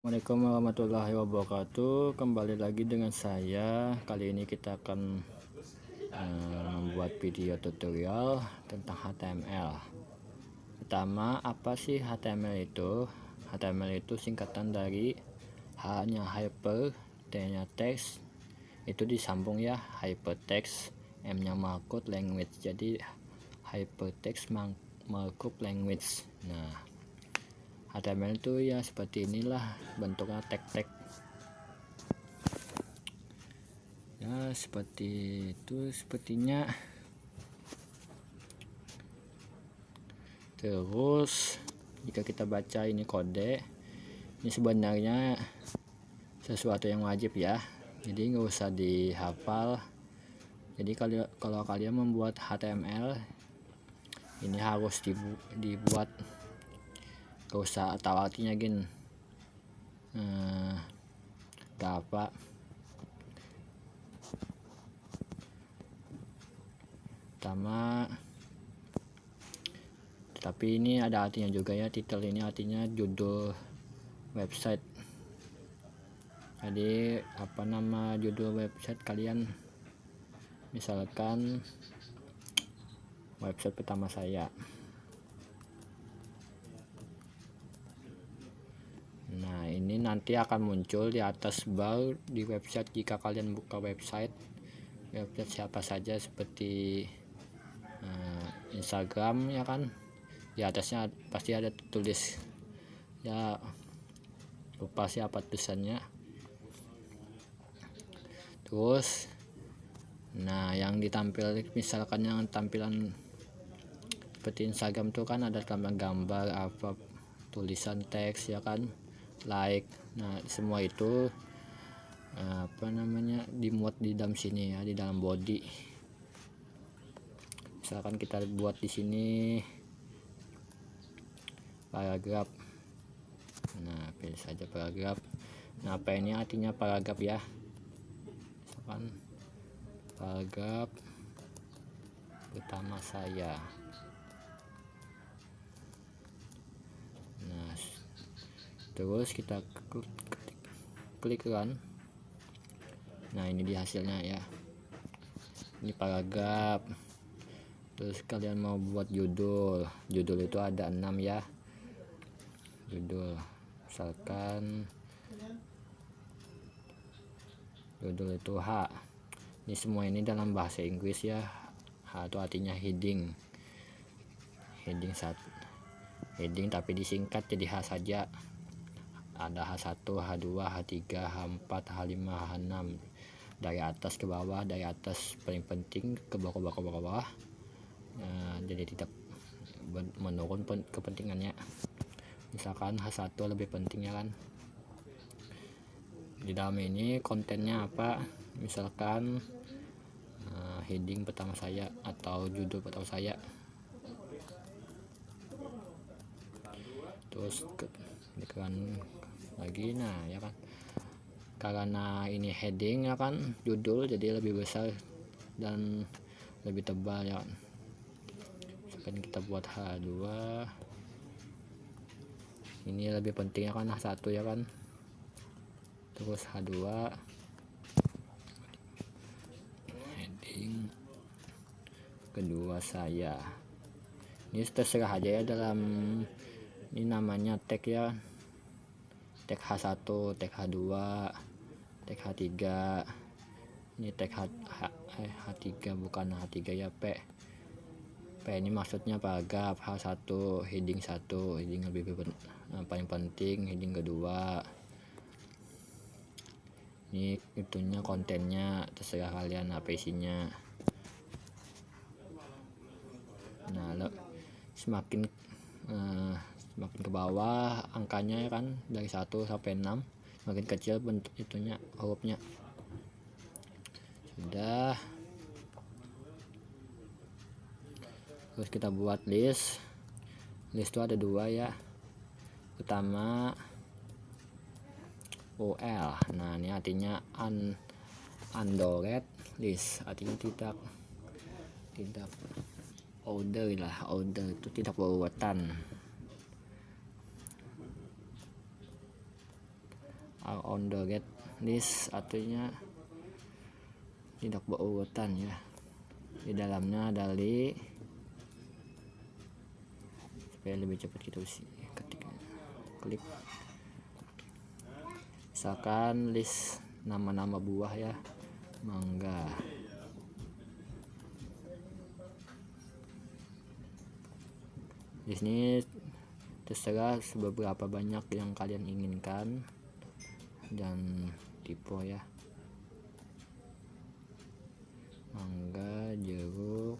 Assalamualaikum warahmatullahi wabarakatuh. Kembali lagi dengan saya. Kali ini kita akan membuat video tutorial tentang HTML. Pertama, apa sih HTML itu? HTML itu singkatan dari H-nya hyper, T-nya text, itu disambung ya, hypertext, M-nya markup language. Jadi hypertext markup language. Nah, HTML itu ya seperti inilah bentuknya, tag-tag ya, seperti itu sepertinya. Terus jika kita baca ini kode, ini sebenarnya sesuatu yang wajib ya, jadi nggak usah dihafal. Jadi kalau kalian membuat HTML ini harus dibuat, gak usah tahu artinya gin, gak apa. Pertama, tapi ini ada artinya juga ya, title ini artinya judul website. Jadi apa nama judul website kalian, misalkan website pertama saya. Nah, ini nanti akan muncul di atas bar di website jika kalian buka website siapa saja, seperti Instagram ya kan, di atasnya pasti ada tulis ya, lupa siapa tulisannya. Terus nah, yang ditampil misalkan yang tampilan seperti Instagram tuh kan ada tampilan gambar, apa, tulisan teks ya kan, like. Nah, semua itu apa namanya, dimuat di dalam sini ya, di dalam body. Misalkan kita buat di sini paragraf. Nah, pilih saja paragraf. Nah, apa ini artinya paragraf ya, misalkan paragraf pertama saya. Nah, terus kita klik run. Nah, ini di hasilnya ya, ini paragraf. Terus kalian mau buat judul itu ada 6 ya, judul. Misalkan judul itu H. Ini semua ini dalam bahasa Inggris ya. H itu artinya heading, tapi disingkat jadi H saja. Ada H1, H2, H3, H4, H5, H6, dari atas ke bawah, dari atas paling penting ke bawah. Jadi tidak menurun kepentingannya. Misalkan H1 lebih penting ya kan. Di dalam ini kontennya apa, misalkan heading pertama saya atau judul pertama saya. Terus tekan lagi. Nah ya kan, karena ini heading ya kan, judul, jadi lebih besar dan lebih tebal ya kan. Misalkan kita buat H2, ini lebih penting ya kan, H1 ya kan. Terus H2 heading kedua saya. Ini terserah aja ya, dalam ini namanya tag ya, tag H1, tag H2, tag H3. Ini tag H3 bukan H3 ya, P ini maksudnya paragraf. H1 heading 1, heading paling penting, heading kedua. Ini itunya kontennya, terserah kalian apa isinya. Nah, semakin ke bawah angkanya ya kan, dari 1 sampai 6, semakin kecil bentuk itunya, hurufnya. Sudah. Terus kita buat list itu ada 2 ya. Pertama UL. Nah, ini artinya undored list, artinya tidak order lah, order itu tidak berurutan. are on the red list, artinya tidak berurutan ya. Di dalamnya ada list, supaya lebih cepat kita ketik, klik misalkan list nama-nama buah ya, mangga. Di sini terserah seberapa banyak yang kalian inginkan dan tipe ya, mangga, jeruk,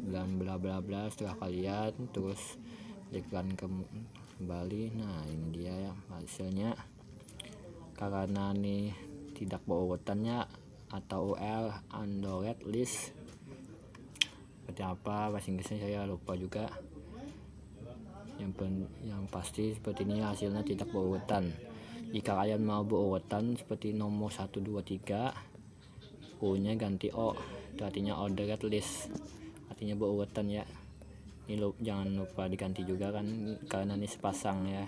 dan bla bla bla. Setelah kalian terus klikkan kembali, nah ini dia ya hasilnya. Karena nih tidak berurutannya atau UL on the red list, seperti apa bahasa Inggrisnya saya lupa juga. Yang pasti seperti ini hasilnya tidak berurutan. Jika kalian mau berurutan seperti nomor 1 2 3, U nya ganti O, itu artinya on the red list, artinya berurutan ya. Ini jangan lupa diganti juga kan, karena ini sepasang ya.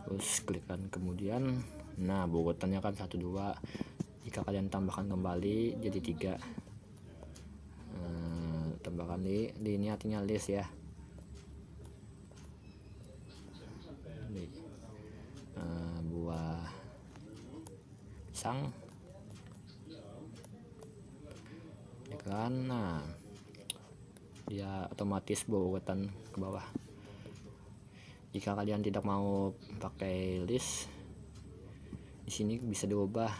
Terus klikkan kemudian, nah berurutannya kan 1 2. Jika kalian tambahkan kembali jadi 3, tambahkan di ini artinya list ya. Buah pisang ya kan, nah dia otomatis berurutan ke bawah. Jika kalian tidak mau pakai list, di sini bisa diubah.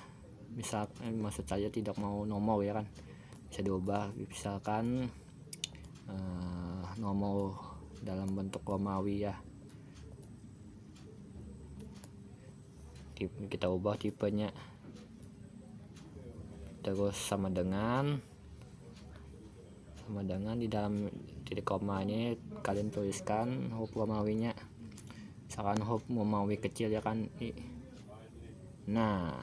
Maksud saya tidak mau nomor ya kan, bisa diubah. Misalkan nomor dalam bentuk Romawi ya, kita ubah tipenya, terus sama dengan di dalam titik koma ini kalian tuliskan huruf Romawinya. Misalkan huruf Romawi kecil ya kan, nah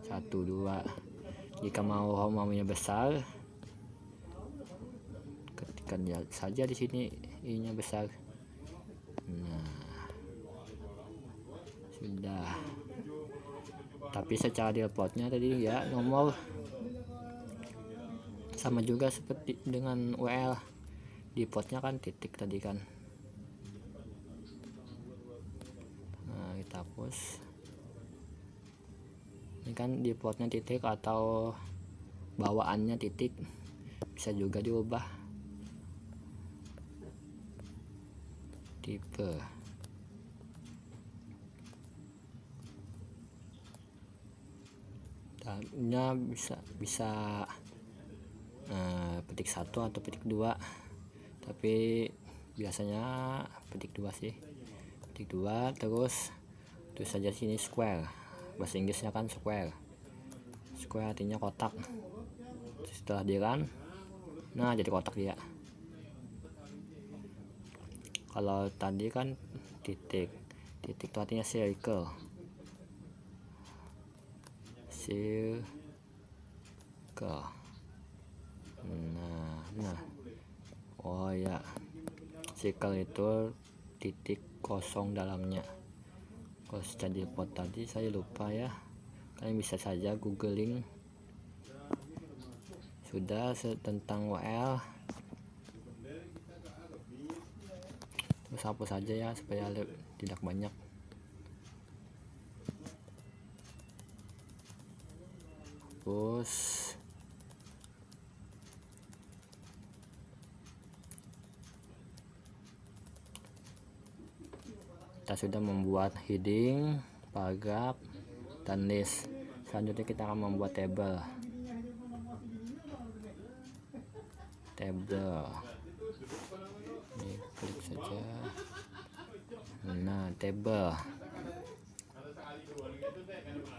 1 2. Jika mau huruf Romawinya besar, ketikkan saja di sini I nya besar. Nah sudah. Tapi secara defaultnya tadi ya nomor sama juga seperti dengan UL, defaultnya kan titik tadi kan. Nah kita hapus, ini kan defaultnya titik atau bawaannya titik, bisa juga diubah tipe. Nya bisa petik 1 atau petik 2, tapi biasanya petik 2 sih, petik 2. Terus tulis saja sini square, bahasa Inggrisnya kan square artinya kotak. Setelah di run, nah jadi kotak dia. Kalau tadi kan titik itu artinya circle. Nah oh ya, circle itu titik kosong dalamnya. Kalau secara default tadi saya lupa ya, kalian bisa saja googling. Sudah tentang WL, terus hapus saja ya supaya tidak banyak. Hapus. Kita sudah membuat heading, paragraf, dan list. Selanjutnya kita akan membuat table. Ini klik saja. Nah table.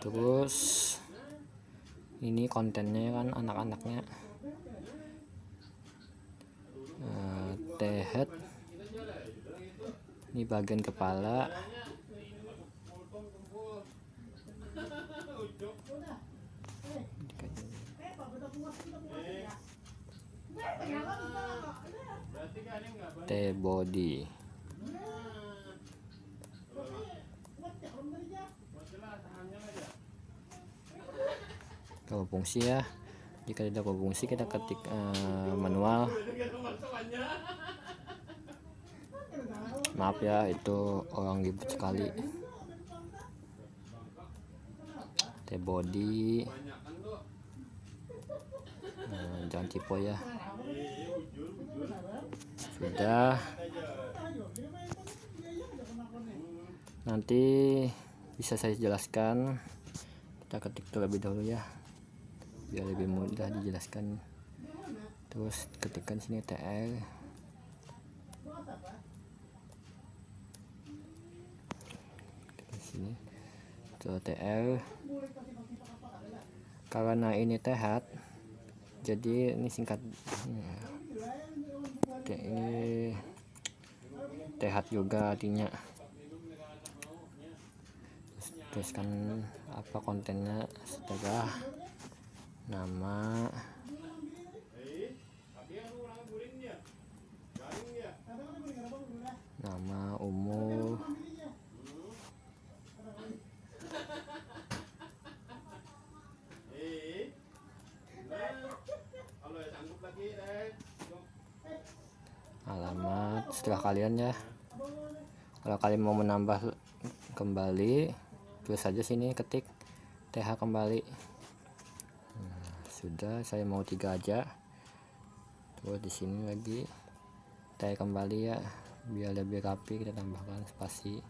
Terus ini kontennya kan anak-anaknya. Head. Ini bagian kepala. T body. kalau fungsi ya. Jika tidak berfungsi kita ketik manual. Maaf ya, itu orang ribet sekali. T-body, jangan tipe ya. Sudah, nanti bisa saya jelaskan. Kita ketik terlebih dahulu ya, biar lebih mudah dijelaskan. Terus ketikkan sini TL, sini TL. Karena ini TH, jadi ini singkat ini TH juga artinya. Tuliskan apa kontennya, setelah nama, umur, alamat. Setelah kalian ya, kalau kalian mau menambah kembali, tulis saja sini, ketik TH kembali. Sudah, saya mau 3 aja. Terus di sini lagi TH kembali ya, biar lebih rapi kita tambahkan spasi.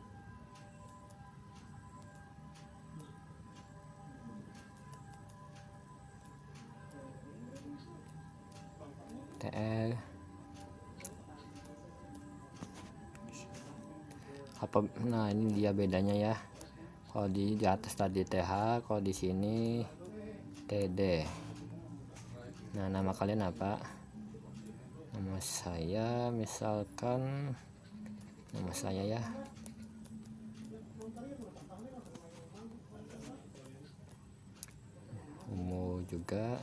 TL apa, nah ini dia bedanya ya. Kalau di atas tadi TH, kalau di sini TD. Nah, nama kalian apa? Nama saya misalkan nama saya ya. Umur juga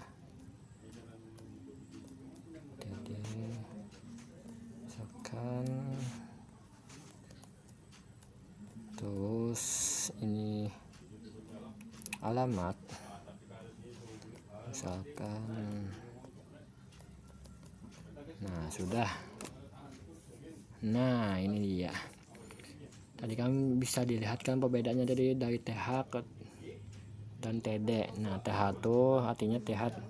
TD, misalkan. Terus ini alamat, misalkan. Nah, sudah. Nah, ini dia. Tadi kan bisa dilihat kan perbedaannya dari TH dan TD. Nah, TH itu artinya TH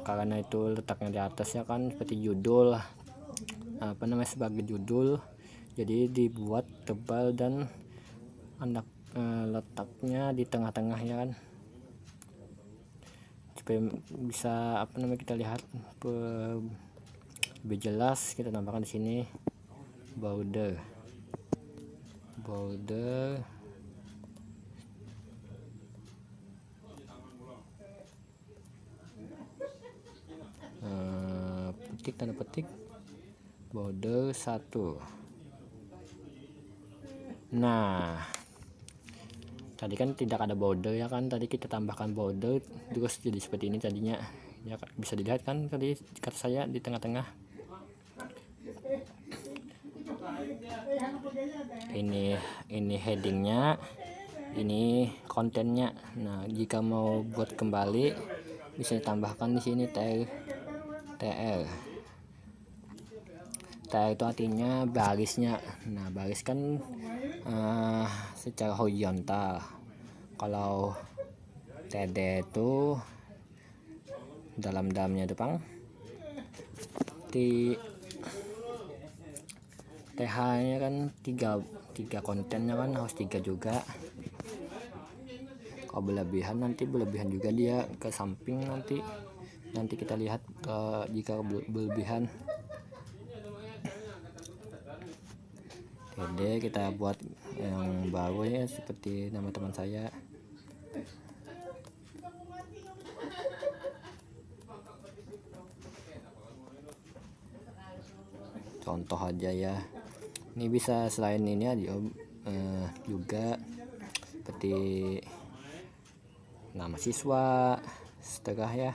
karena itu letaknya di atas ya kan, seperti judul, apa namanya, sebagai judul. Jadi dibuat tebal dan letaknya di tengah-tengah ya kan, supaya bisa apa namanya kita lihat lebih jelas. Kita tambahkan di sini border, petik, tanda petik, border 1. Nah, tadi kan tidak ada border ya kan, tadi kita tambahkan border terus jadi seperti ini tadinya ya, bisa dilihat kan tadi kata saya di tengah-tengah. Ini headingnya, ini kontennya. Nah, jika mau buat kembali bisa ditambahkan di sini TL itu artinya barisnya. Nah, baris kan secara horizontal. Kalau TD itu dalamnya depan, TH nya kan tiga kontennya kan harus 3 juga. Kalau berlebihan juga dia ke samping, nanti kita lihat jika berlebihan. TD kita buat yang baru ya, seperti nama teman saya. Contoh aja ya. Ini bisa selain ini aja juga seperti nama siswa, setengah ya,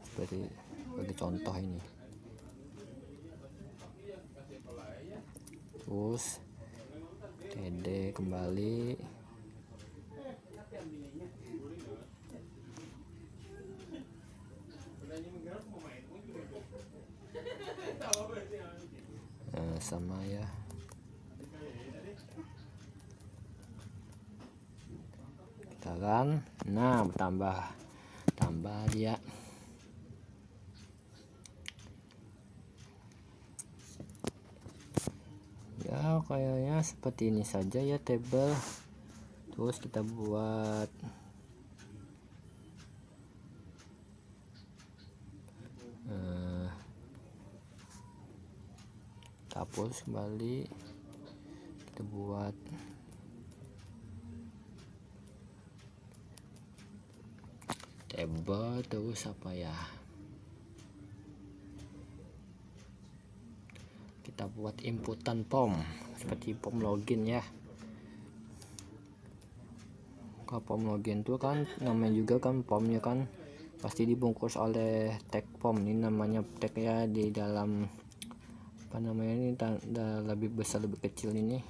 seperti contoh ini. Terus TD kembali, Sama ya, kita kan, nah tambah dia. Ya kayaknya seperti ini saja ya tabel. Terus kita buat hapus kembali, kita buat tabel. Terus apa ya, kita buat inputan POM seperti POM login ya. Kalau POM login tuh kan namanya juga kan POM-nya kan pasti dibungkus oleh tag POM. Ini namanya tag ya, di dalam apa namanya ini tanda lebih besar lebih kecil ini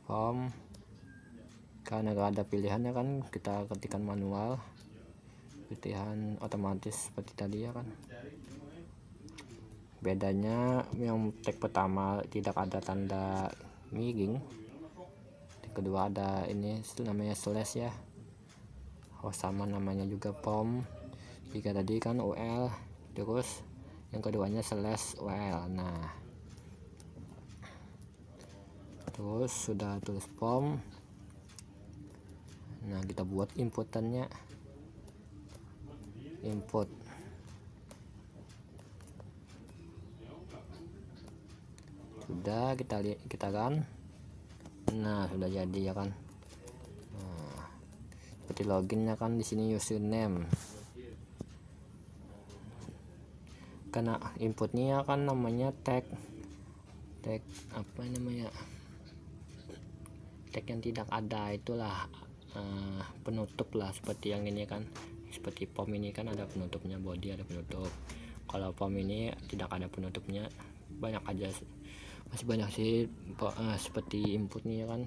POM. Karena gak ada pilihannya kan, kita ketikkan manual, pilihan otomatis seperti tadi ya kan. Bedanya yang tag pertama tidak ada tanda miring, kedua ada ini namanya slash ya. Oh sama namanya juga POM. Jika tadi kan UL, terus yang keduanya slash UL. Nah terus sudah tulis POM. Nah kita buat inputannya, input sudah, kita kan, nah sudah jadi ya kan. Nah, seperti loginnya kan di sini username, karena inputnya kan namanya tag apa namanya, tag yang tidak ada itulah penutup lah, seperti yang ini kan, seperti POM ini kan ada penutupnya, body ada penutup. Kalau POM ini tidak ada penutupnya, banyak aja, masih banyak sih seperti inputnya kan.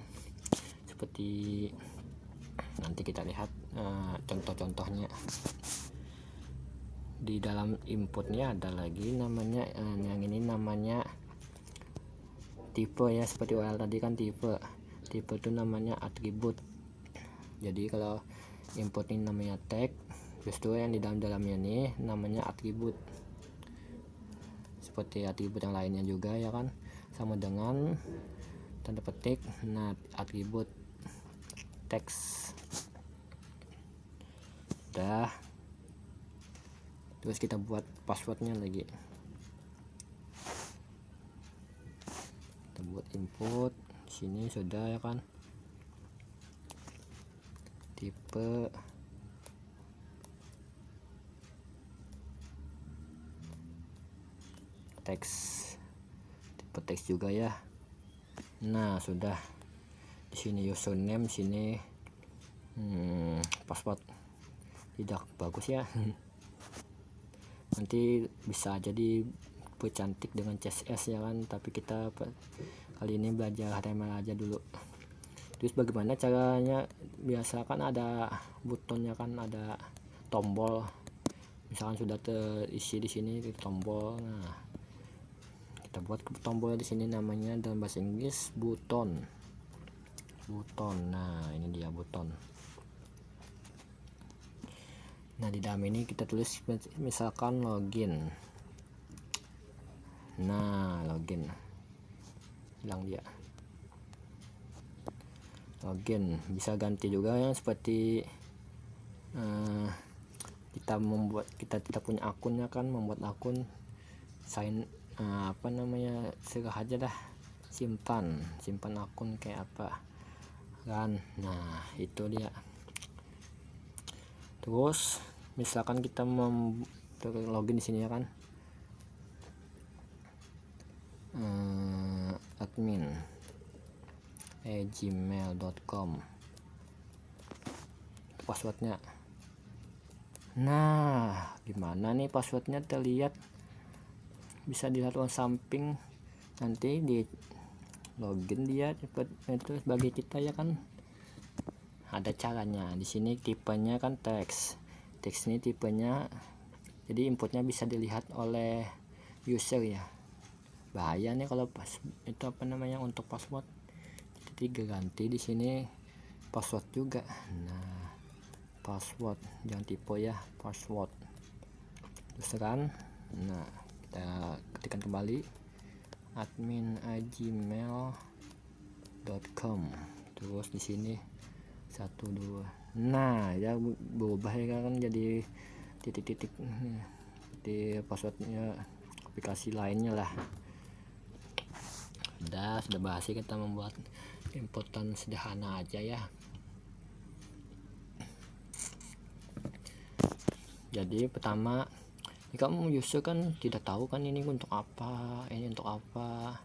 Seperti nanti kita lihat contoh-contohnya. Di dalam inputnya ada lagi namanya yang ini namanya tipe ya, seperti URL tadi kan tipe itu namanya atribut. Jadi kalau input ini namanya tag, justru yang di dalamnya ini namanya atribut, seperti atribut yang lainnya juga ya kan, sama dengan tanda petik. Nah atribut teks udah, terus kita buat passwordnya lagi, kita buat input sini sudah ya kan, tipe teks, tipe teks juga ya. Nah sudah, di sini username, sini password tidak bagus ya. Nanti bisa jadi cantik dengan CSS ya kan, tapi kita kali ini belajar HTML aja dulu. Terus bagaimana caranya, biasa kan ada butonnya kan, ada tombol, misalkan sudah terisi di sini di tombol. Nah kita buat tombol di sini namanya dalam bahasa Inggris buton. Nah ini dia buton. Nah di dalam ini kita tulis misalkan login. Nah login, hilang dia. Login bisa ganti juga ya, seperti kita tidak punya akunnya kan, membuat akun, sign apa namanya, serah aja dah, simpan akun kayak apa kan. Nah itu dia. Terus misalkan kita login di sini ya kan, admin gmail.com, passwordnya. Nah gimana nih passwordnya, terlihat bisa dilihat samping, nanti di login dia cepet itu bagi kita ya kan. ada caranya. Di sini tipenya kan teks ini tipenya, jadi inputnya bisa dilihat oleh user ya. Bahaya nih kalau pas itu apa namanya untuk password, jadi ganti di sini password juga. Nah, password jangan tipe ya, password teruskan. Nah, kita ketikkan kembali admin@gmail.com, terus di sini 12. Nah ya berubah ya kan, jadi titik-titik di passwordnya aplikasi lainnya lah. Sudah bahas, kita membuat inputan sederhana aja ya. Jadi pertama, ini kamu user kan tidak tahu kan ini untuk apa, ini untuk apa.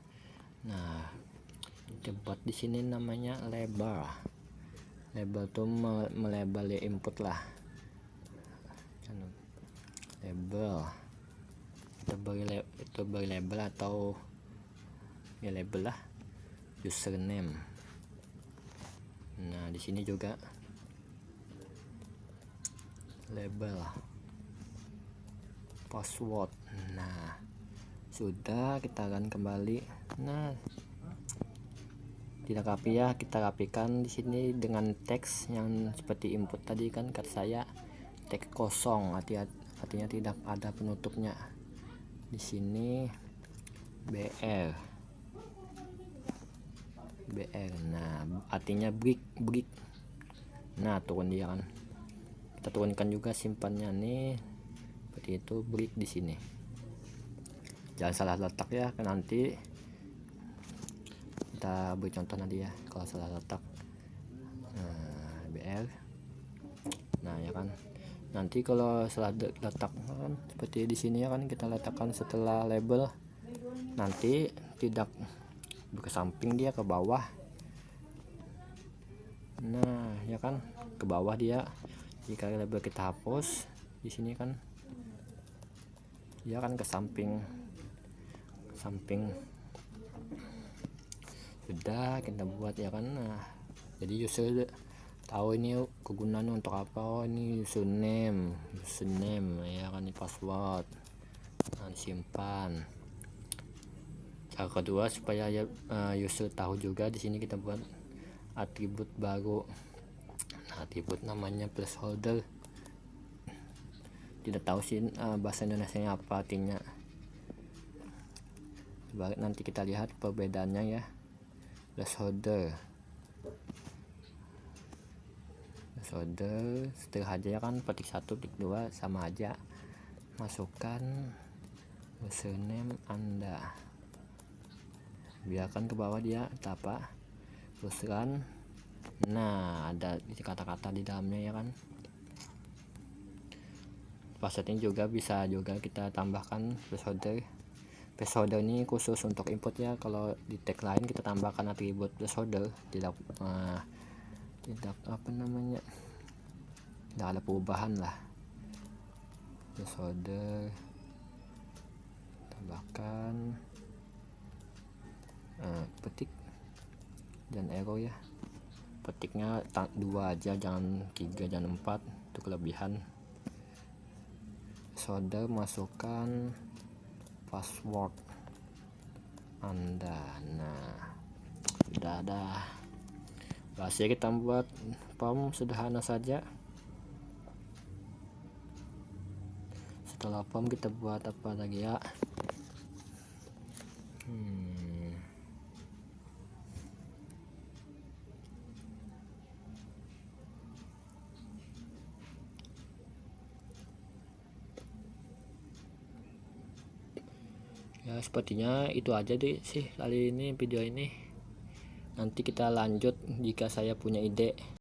Nah, kita buat di sini namanya label. Label tuh melabel input lah. Label kita beri label atau ya label lah, username. Nah, di sini juga label password. Nah, sudah, kita akan kembali. Nah, tidak rapi ya, kita rapikan di sini dengan teks yang seperti input tadi kan, kata saya teks kosong, artinya tidak ada penutupnya. Di sini BR. Nah, artinya break. Nah, turun dia kan, kita turunkan juga simpannya nih seperti itu, break di sini. Jangan salah letak ya, kan nanti kita beri contoh nanti ya kalau salah letak. Nah, BR. Nah ya kan, nanti kalau salah letak kan seperti di sini ya kan, kita letakkan setelah label, nanti tidak ke samping, dia ke bawah. Nah ya kan, ke bawah dia. Jika label kita hapus di sini kan, dia kan ke samping. Sudah, kita buat ya kan. Nah, jadi user tahu ini kegunaannya untuk apa. Oh, ini username ya kan, ini password. Nah, disimpan. Cara kedua supaya user tahu juga, di sini kita buat atribut baru. Nah, atribut namanya placeholder. Tidak tahu sih bahasa Indonesianya apa artinya. Coba nanti kita lihat perbedaannya ya. Placeholder setelah aja ya kan, petik 1 petik 2 sama aja, masukkan username Anda, biarkan ke bawah dia apa, teruskan. Nah, ada kata-kata di dalamnya ya kan. Password ini juga bisa kita tambahkan placeholder ini khusus untuk input ya. Kalau di tag lain kita tambahkan atribut placeholder, tidak apa namanya, tidak ada perubahan lah. Placeholder tambahkan petik dan arrow ya, petiknya 2 aja, jangan 3, jangan 4, itu kelebihan. Placeholder masukkan password Anda. Nah, sudah ada. Bahasa kita buat form sederhana saja. Setelah form kita buat apa lagi ya? Ya, sepertinya itu aja deh sih kali ini video ini. Nanti kita lanjut jika saya punya ide.